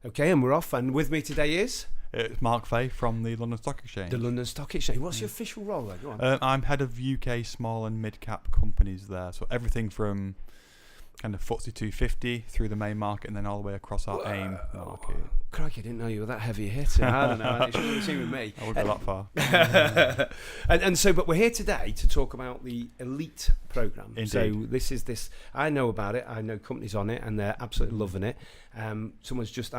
Okay, and we're off. And with me today is It's Mark Fahy from the London Stock Exchange. the London Stock Exchange. What's your official role then? Go on. I'm head of UK small and mid-cap companies there. So everything from kind of FTSE 250 through the main market and then all the way across our AIM market. Crikey, I didn't know you were that heavy a hitter. I don't know. It's really seen with me. I won't go that far. But we're here today to talk about the Elite programme. Indeed. So this. I know about it. I know companies on it, and they're absolutely loving it. Someone's just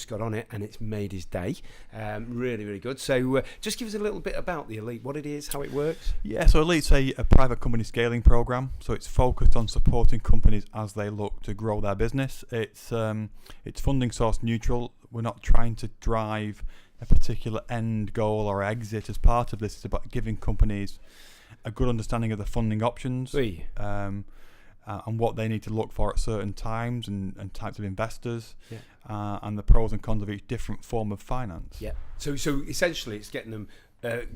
got on it, and it's made his day. Really, really good. So just give us a little bit about the Elite, what it is, how it works. Yeah, so Elite's a private company scaling program. So it's focused on supporting companies as they look to grow their business. It's funding source neutral. We're not trying to drive a particular end goal or exit as part of this. It's about giving companies a good understanding of the funding options and what they need to look for at certain times and types of investors and the pros and cons of each different form of finance. Yeah. So essentially it's getting them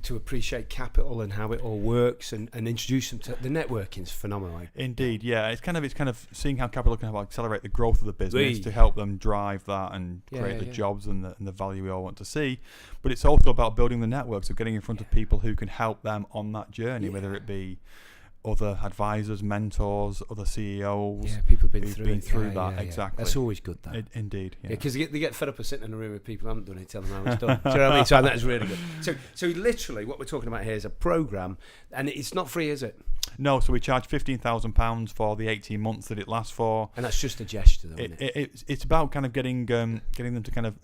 to appreciate capital and how it all works and introduce them to the networking's phenomenal. Indeed, yeah. It's kind of seeing how capital can help accelerate the growth of the business to help them drive that and create the jobs and the value we all want to see. But it's also about building the networks of getting in front of people who can help them on that journey, whether it be other advisors, mentors, other CEOs. Yeah, people who've been through that. Exactly. That's always good, that. Indeed. Yeah, because they get fed up of sitting in a room with people who haven't done it, tell them how it's done. Do you know what I mean? So that is really good. So literally what we're talking about here is a programme, and it's not free, is it? No, so we charge £15,000 for the 18 months that it lasts for. And that's just a gesture, though, isn't it? It's about kind of getting them to kind of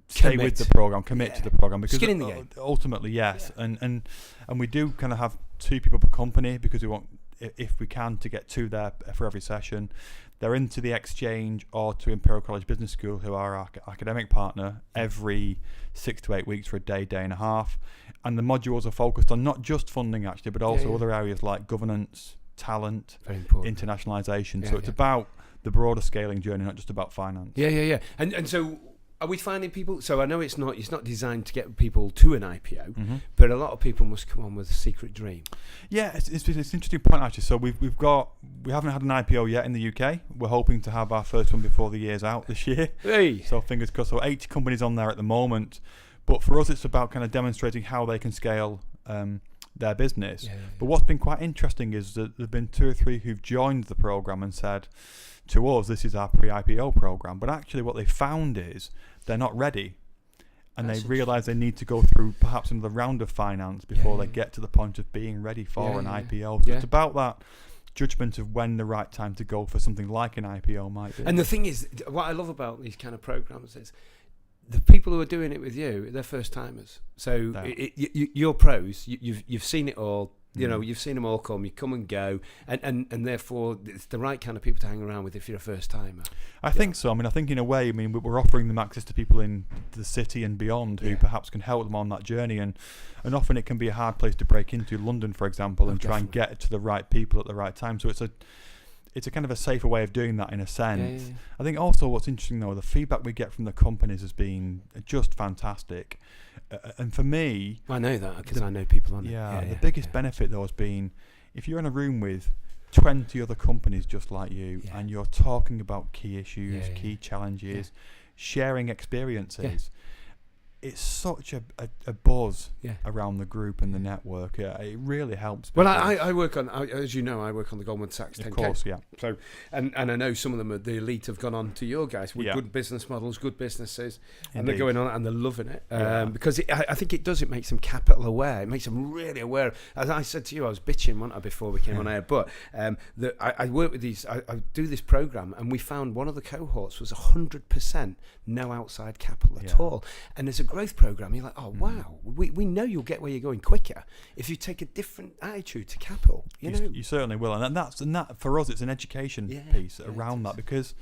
stay with the programme, commit to the programme. Because skin in the game. Ultimately, yes. Yeah. And we do kind of have 2 people per company because we want, if we can, to get 2 there for every session. They're into the exchange or to Imperial College Business School, who are our academic partner, every 6 to 8 weeks for a day and a half. And the modules are focused on not just funding, actually, but also other areas like governance, talent, internationalisation. So it's about the broader scaling journey, not just about finance. Yeah. And so are we finding people? So I know it's not designed to get people to an IPO, but a lot of people must come on with a secret dream. Yeah, it's an interesting point, actually. So we haven't had an IPO yet in the UK. We're hoping to have our first one before the year's out this year. Hey. So fingers crossed. So 80 companies on there at the moment. But for us, it's about kind of demonstrating how they can scale their business. Yeah. But what's been quite interesting is that there have been 2 or 3 who've joined the program and said to us, this is our pre-IPO program. But actually what they found is they're not ready. And they realise they need to go through perhaps another round of finance before they get to the point of being ready for an IPO. So it's about that judgment of when the right time to go for something like an IPO might be. And the thing is, what I love about these kind of programs is the people who are doing it with you, they're first timers. So you're pros. You've seen it all. You know, you've seen them all come. You come and go, and therefore it's the right kind of people to hang around with if you're a first timer. I think so. I mean, I think in a way, we're offering them access to people in the city and beyond who perhaps can help them on that journey, and often it can be a hard place to break into, London, for example, and try and get to the right people at the right time. So it's a kind of a safer way of doing that in a sense. Yeah. I think also what's interesting though, the feedback we get from the companies has been just fantastic. And for me, I know that because I know people on it. The biggest benefit though has been if you're in a room with 20 other companies just like you and you're talking about key issues, key challenges, sharing experiences. It's such a buzz around the group and the network. It really helps. Well, I work on, as you know, I work on the Goldman Sachs 10K. Of course, yeah. So, and I know some of them, the Elite, have gone on to your guys with good business models, good businesses, and they're going on and they're loving it. Because I think it makes them capital aware. It makes them really aware. As I said to you, I was bitching, wasn't I, before we came on air. But I work with these, I do this program, and we found one of the cohorts was 100% no outside capital at all. And there's a growth program, you're like, oh wow, we know you'll get where you're going quicker if you take a different attitude to capital. You certainly will, and that for us, it's an education piece around that because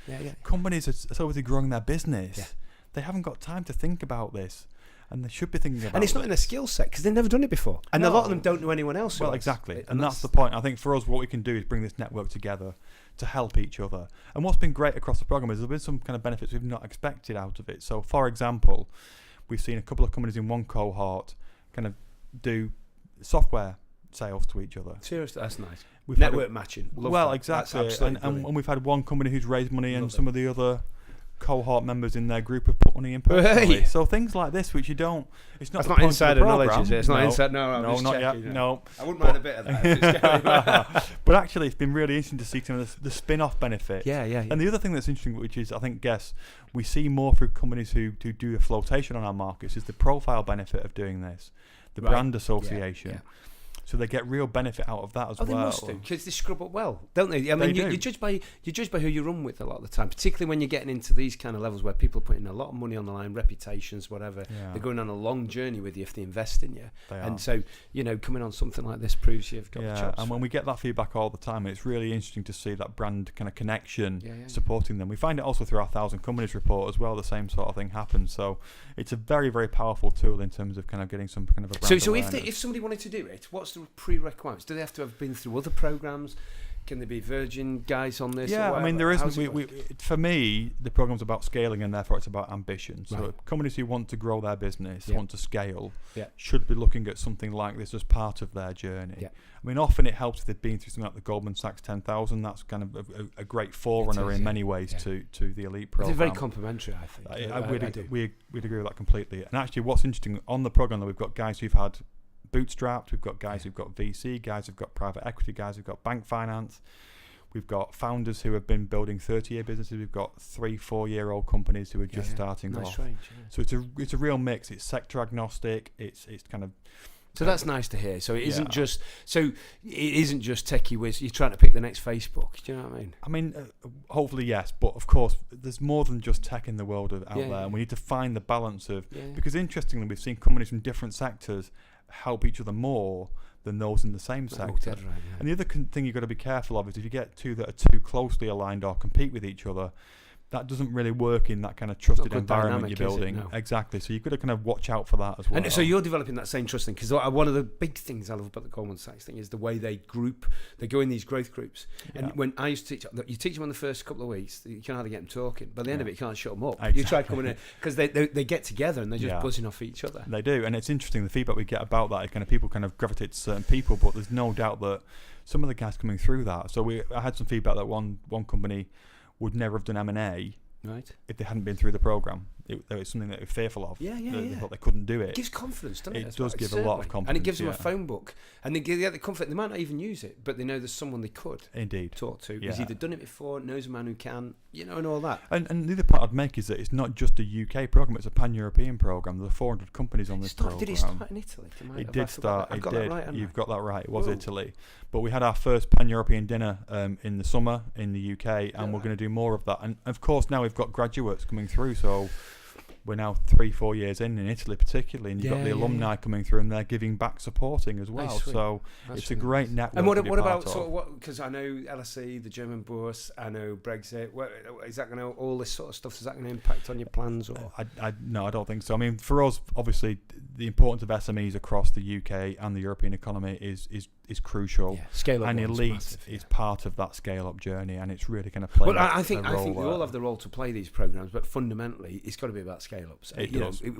companies are obviously growing their business. They haven't got time to think about this, and they should be thinking about. And it's not in their skill set because they've never done it before, and a lot of them don't know anyone else. Well, exactly, and that's the point. I think for us, what we can do is bring this network together to help each other. And what's been great across the program is there's been some kind of benefits we've not expected out of it. So, for example, we've seen a couple of companies in one cohort kind of do software sales to each other. Seriously, that's nice. Network matching. Exactly. And we've had one company who's raised money and some of the other cohort members in their group have put money in personally. So things like this, which you don't, it's not. That's not insider knowledge, is it? It's not inside. No, not checking, yet. No, I wouldn't mind a bit of that. But actually, it's been really interesting to see some of the spin-off benefits. Yeah. And the other thing that's interesting, which is, I think, we see more through companies who do a flotation on our markets, is the profile benefit of doing this, the brand association. Yeah. So they get real benefit out of that as well. They must do, because they scrub up well, don't they? I mean, you judge by who you run with a lot of the time, particularly when you're getting into these kind of levels where people are putting a lot of money on the line, reputations, whatever. Yeah. They're going on a long journey with you if they invest in you. And so, coming on something like this proves you've got the chops. And when we get that feedback all the time, it's really interesting to see that brand kind of connection supporting them. We find it also through our 1,000 Companies report as well. The same sort of thing happens. So it's a very, very powerful tool in terms of kind of getting some kind of a brand awareness. If somebody wanted to do it, what's the prerequisites? Do they have to have been through other programs? Can they be virgin guys on this? Yeah, I mean, there isn't. For me, the program's about scaling, and therefore it's about ambition. So companies who want to grow their business, want to scale, should be looking at something like this as part of their journey. Yeah. I mean, often it helps if they've been through something like the Goldman Sachs 10,000. That's kind of a great forerunner in many ways to the elite program. It's very complementary, I think. We'd agree with that completely. And actually, what's interesting on the program, that we've got guys who've had bootstrapped, we've got guys who've got VC, guys who've got private equity, guys who've got bank finance, we've got founders who have been building 30-year businesses, we've got 3-4-year-old companies who are just starting off. Range, so it's a real mix. It's sector agnostic. It's kind of. So that's nice to hear. So it isn't just techie whiz. You're trying to pick the next Facebook. Do you know what I mean? I mean, hopefully yes, but of course there's more than just tech in the world out there, and we need to find the balance of because interestingly we've seen companies from different sectors help each other more than those in the same sector. Right, And the other thing you've got to be careful of is if you get two that are too closely aligned or compete with each other, that doesn't really work in that kind of trusted environment you're building. No. Exactly. So you've got to kind of watch out for that as well. And so you're developing that same trust thing, because one of the big things I love about the Goldman Sachs thing is the way they go in these growth groups. And when I used to teach, you teach them on the first couple of weeks, you can hardly get them talking. By the end of it, you can't shut them up. Exactly. You try coming in, because they get together and they're just buzzing off each other. They do. And it's interesting, the feedback we get about that is kind of people kind of gravitate to certain people, but there's no doubt that some of the guys coming through that. So I had some feedback that one company would never have done M&A if they hadn't been through the program. It was something that they were fearful of. They thought they couldn't do it. It gives confidence, doesn't it? It does give a lot of confidence. And it gives them a phone book. And they get the comfort. They might not even use it, but they know there's someone they could talk to. He's either done it before, knows a man who can, and all that. And the other part I'd make is that it's not just a UK program, it's a pan-European program. There are 400 companies on this program. Did it start in Italy? It did start. It did. Right, You've got that right. It was Italy. But we had our first pan-European dinner in the summer in the UK, and we're going to do more of that. And of course, now we've got graduates coming through, so we're now 3-4 years in Italy particularly, and you've got the alumni coming through, and they're giving back, supporting as well. So it's a great network. And what about sort of what? Because I know LSE, the German bourse, I know Brexit. Is that going to, all this sort of stuff? Is that going to impact on your plans? Or no, I don't think so. I mean, for us, obviously, the importance of SMEs across the UK and the European economy is crucial. Scale up, and Elite is part of that scale up journey, and it's really going to play. Well, I think we all have the role to play these programs, but fundamentally, it's got to be about scale ups.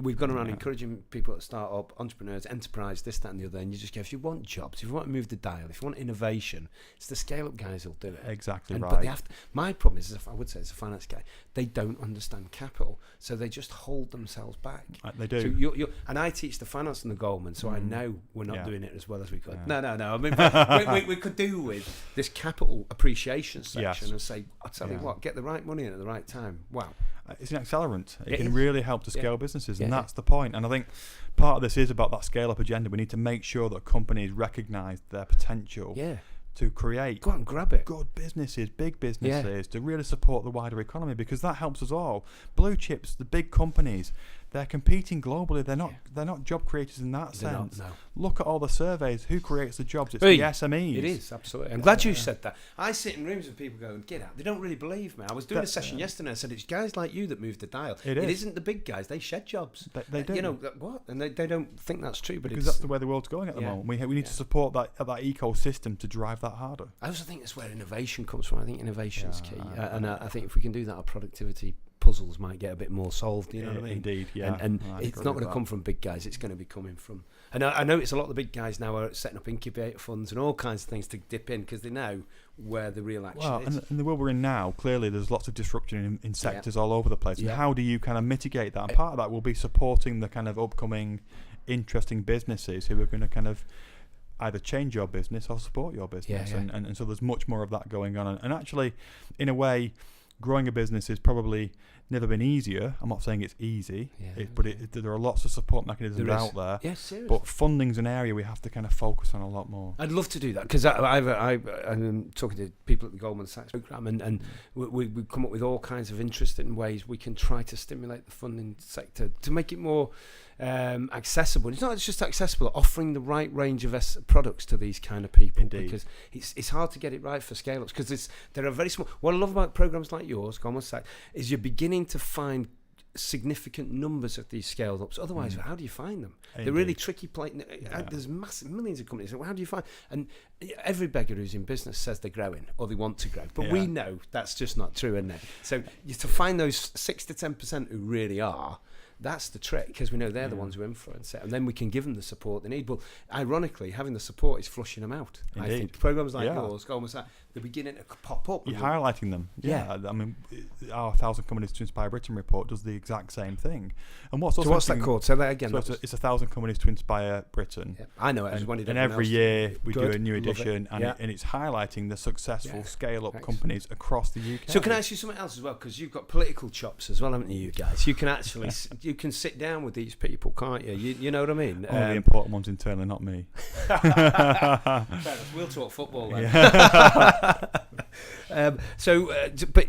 We've gone around encouraging people to start up, entrepreneurs, enterprise, this, that, and the other. And you just go, if you want jobs, if you want to move the dial, if you want innovation, it's the scale up guys who'll do it. Exactly right. But they have to, my problem is, I would say, as a finance guy, they don't understand capital, so they just hold themselves back. They do. So you're, and I teach the finance and the Goldman, so I know we're not doing it as well as we could. No. I mean, we could do with this capital appreciation section and say, I'll tell you what, get the right money in at the right time. Wow. It's an accelerant. It can really help to scale businesses, and that's the point. And I think part of this is about that scale-up agenda. We need to make sure that companies recognise their potential to create go out and grab it. Good businesses, big businesses, to really support the wider economy, because that helps us all. Blue chips, the big companies, they're competing globally. They're not job creators in that sense. No. Look at all the surveys. Who creates the jobs? It's the SMEs. It is, absolutely. I'm glad you said that. I sit in rooms with people going, get out. They don't really believe me. I was doing a session yesterday. I said, it's guys like you that move the dial. It isn't the big guys. They shed jobs. They do. What? And they don't think that's true. But because that's the way the world's going at the moment. We need to support that ecosystem to drive that harder. I also think that's where innovation comes from. I think innovation is key. And I think if we can do that, our productivity puzzles might get a bit more solved. You know what I mean? Indeed, yeah. And it's not going to come from big guys. It's going to be coming from. And I know it's a lot of the big guys now are setting up incubator funds and all kinds of things to dip in because they know where the real action is. And the world we're in now, clearly there's lots of disruption in sectors all over the place. And how do you kind of mitigate that? And part of that will be supporting the kind of upcoming interesting businesses who are going to kind of either change your business or support your business. And so there's much more of that going on. And actually, in a way, growing a business has probably never been easier. I'm not saying it's easy, but there are lots of support mechanisms out there. Yeah, seriously. But funding's an area we have to kind of focus on a lot more. I'd love to do that because I'm talking to people at the Goldman Sachs program, and we come up with all kinds of interesting ways we can try to stimulate the funding sector to make it more accessible. It's not just accessible, offering the right range of products to these kind of people. Indeed. Because it's hard to get it right for scale-ups because there are very small. What I love about programs like yours, Goldman Sachs, is you're beginning to find significant numbers of these scaled ups. Otherwise, how do you find them? Indeed. They're really tricky. There's massive millions of companies. So how do you find? And every beggar who's in business says they're growing or they want to grow, but we know that's just not true, isn't it? So to find those 6 to 10% who really are. That's the trick because we know they're the ones who influence it, and then we can give them the support they need. But ironically, having the support is flushing them out. Indeed. I think programs like yours, Goldman Sachs, they're beginning to pop up. You're highlighting them. Yeah. I mean, our 1,000 Companies to Inspire Britain report does the exact same thing. And what's that called? Say that again. So it's 1,000 Companies to Inspire Britain. Yeah. I know it. And every year we do a new edition, and it's highlighting the successful scale-up companies across the UK. So can I ask you something else as well? Because you've got political chops as well, haven't you guys? You can actually you can sit down with these people, can't you? You know what I mean? The important ones internally, not me. We'll talk football then. Yeah. But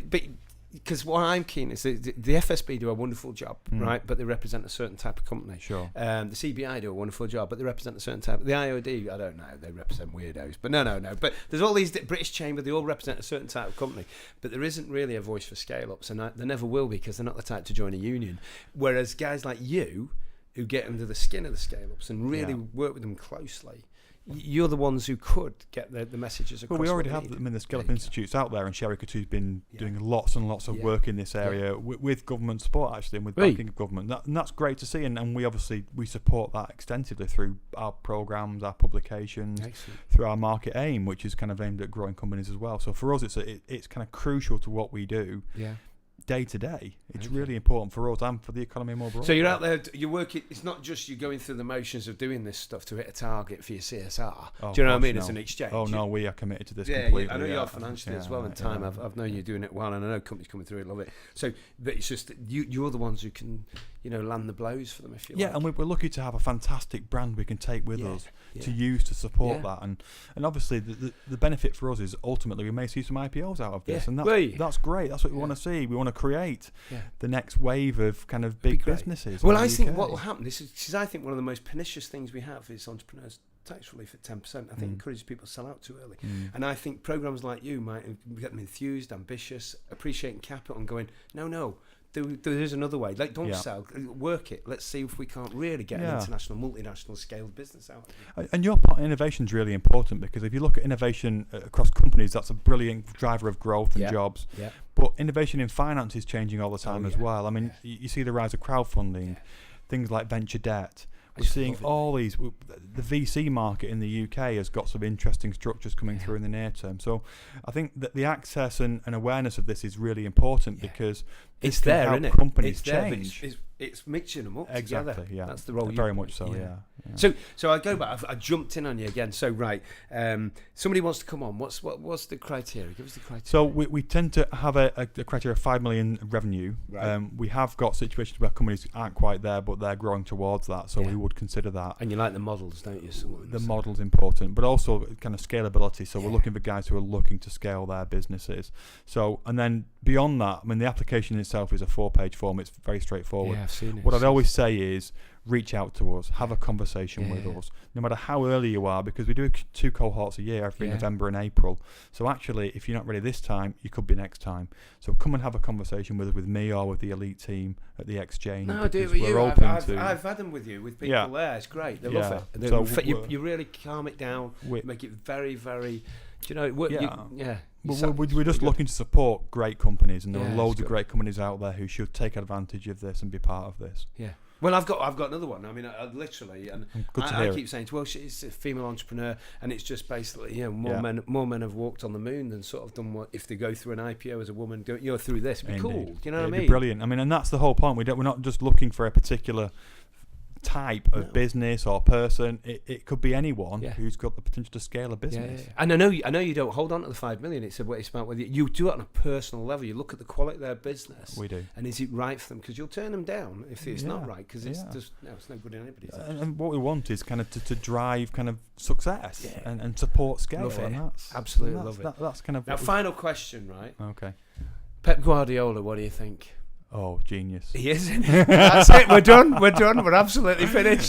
because what I'm keen is the FSB do a wonderful job, right? But they represent a certain type of company. Sure. The CBI do a wonderful job, but they represent a certain type. The IOD, I don't know, they represent weirdos. But no. But there's all these British Chamber, they all represent a certain type of company. But there isn't really a voice for scale-ups, and there never will be because they're not the type to join a union. Whereas guys like you, who get under the skin of the scale-ups and really work with them closely, you're the ones who could get the messages across. Well, we already have them in the Scale-Up Institutes out there, and Sherry Coutue's been doing lots and lots of work in this area with government support, actually, and with backing of government. And that's great to see, and we obviously support that extensively through our programmes, our publications, through our market aim, which is kind of aimed at growing companies as well. So for us, it's kind of crucial to what we do. Yeah. Day to day, it's really important for us and for the economy more broadly. So you're out there, you're working. It's not just you going through the motions of doing this stuff to hit a target for your CSR. Do you know what I mean? It's an exchange. Oh no, we are committed to this completely. I know you are financially as well. In time, I've known you doing it well, and I know companies coming through it love it. So, but it's just that you're the ones who can, land the blows for them if you like. Yeah, and we're lucky to have a fantastic brand we can take with us to use to support that, and obviously the benefit for us is ultimately we may see some IPOs out of this, and that's great. That's what we want to see. We want to create the next wave of kind of big businesses. Well, I think what will happen, this is I think one of the most pernicious things we have is entrepreneurs tax relief at 10%. I think encourages people to sell out too early. And I think programs like you might get them enthused, ambitious, appreciating capital and going, no, there is another way. Like, don't sell, work it. Let's see if we can't really get an international, multinational scaled business out of it. And your point, innovation is really important, because if you look at innovation across companies, that's a brilliant driver of growth and jobs. Yeah. But innovation in finance is changing all the time as well. I mean, you see the rise of crowdfunding, things like venture debt. We're seeing all these. The VC market in the UK has got some interesting structures coming through in the near term. So I think that the access and awareness of this is really important, because it's there, isn't it? Companies change. It's mixing them up exactly, together. Yeah, that's the role. Very much so. Yeah. So I go back. I jumped in on you again. So somebody wants to come on. What's the criteria? Give us the criteria. So we tend to have a criteria of 5 million revenue. Right. We have got situations where companies aren't quite there, but they're growing towards that. So we would consider that. And you like the models, don't you? The model's important, but also kind of scalability. So we're looking for guys who are looking to scale their businesses. So, and then beyond that, I mean, the application itself is a 4-page form. It's very straightforward. Yeah, I've seen it. What I'd always say is, reach out to us, have a conversation with us, no matter how early you are, because we do 2 cohorts a year, every November and April. So actually, if you're not ready this time, you could be next time. So come and have a conversation with me or with the elite team at the exchange. No, I do it with you. I've had them with you, with people there. It's great. They love it. You really calm it down, make it very, very Do you know? We're just looking to support great companies, and there are loads of great companies out there who should take advantage of this and be part of this. Yeah. Well, I've got another one. I mean, I literally, and I keep saying, well, she's a female entrepreneur, and it's just basically, more men have walked on the moon than sort of done what if they go through an IPO as a woman, through this. It'd be cool. Do you know what I mean? It'd be brilliant. I mean, and that's the whole point. We're not just looking for a particular type of business or person. It could be anyone who's got the potential to scale a business. Yeah. And I know you don't hold on to the 5 million. It's about whether you do it on a personal level. You look at the quality of their business. We do. And is it right for them? Because you'll turn them down if it's not right. Because it's just it's no good in anybody's. And what we want is kind of to drive kind of success and support scale. Love it. And that's absolutely love it. That's kind of now. Final question, right? Okay. Pep Guardiola. What do you think? Oh, genius. He is, isn't he? That's it. We're done. We're absolutely finished.